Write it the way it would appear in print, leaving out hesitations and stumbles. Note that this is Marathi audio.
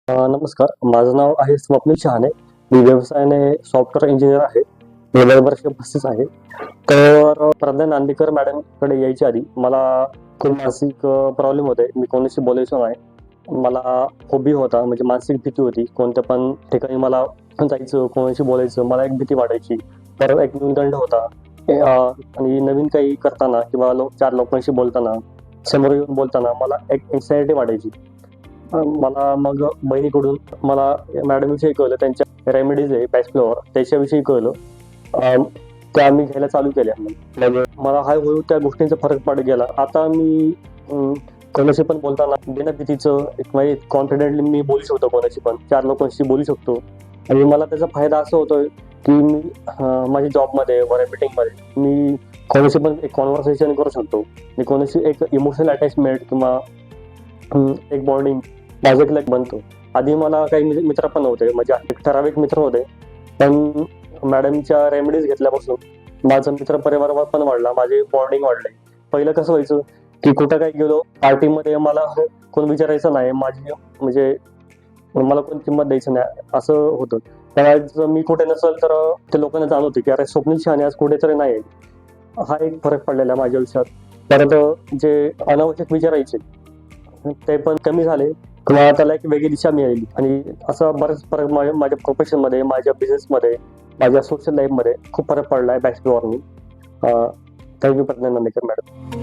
नमस्कार. माझं नाव आहे स्वप्नील शहाणे. मी व्यवसायाने सॉफ्टवेअर इंजिनियर आहे. गेल्या वर्ष 35 आहे. तर प्रज्ञा नांदेकर मॅडमकडे यायच्या आधी मला खूप मानसिक प्रॉब्लेम होते. मी कोणाशी बोलायचो नाही. मला हॉबी होता, म्हणजे मानसिक भीती होती. कोणत्या पण ठिकाणी मला जायचं, कोणाशी बोलायचं, मला एक भीती वाटायची. तर एक न्यूनगंड होता. आणि नवीन काही करताना किंवा 4 लोकांशी बोलताना, समोर येऊन बोलताना मला एक एन्झायटी वाटायची. मला मग बहिणीकडून मला मॅडमविषयी कळलं, त्यांच्या रेमेडीज आहे बॅच फ्लोअर त्याच्याविषयी कळलं. त्या मी घ्यायला चालू केल्या. मग मला हळूहळू त्या गोष्टींचा फरक पडत गेला. आता मी कोणाशी पण बोलताना बिना भीतीचं एक म्हणजे कॉन्फिडेंटली मी बोलू शकतो, कोणाशी पण 4 लोकांशी बोलू शकतो. आणि मला त्याचा फायदा असा होतोय की मी माझ्या जॉबमध्ये वगैरे मीटिंगमध्ये मी कोणाशी पण एक कॉन्व्हर्सेशन करू शकतो. मी कोणाशी एक इमोशनल अटॅचमेंट किंवा एक बॉन्डिंग माझ्याकडे बनतो. आधी मला काही मित्र पण नव्हते, म्हणजे एक ठराविक मित्र होते. पण मॅडमच्या रेमेडीज घेतल्यापासून माझा मित्र परिवार पण वाढला, माझे बॉन्डिंग वाढले. पहिलं कसं व्हायचं की कुठं काही गेलो पार्टीमध्ये मला कोण विचारायचं नाही, माझी म्हणजे मला कोण किंमत द्यायचं नाही असं होतं. तर आज मी कुठे नसेल तर ते लोकांना जाणवते की अरे स्वप्नील शहाणे आज कुठेतरी नाही. हा एक फरक पडलेला आहे माझ्या आयुष्यात. परत जे अनावश्यक विचारायचे ते पण कमी झाले किंवा त्याला एक वेगळी दिशा मिळाली. आणि असा बराच फरक माझ्या प्रोफेशनमध्ये, माझ्या बिझनेसमध्ये, माझ्या सोशल लाईफमध्ये खूप फरक पडला आहे बॅचलरनी. Thank you Pragya Nandekar madam.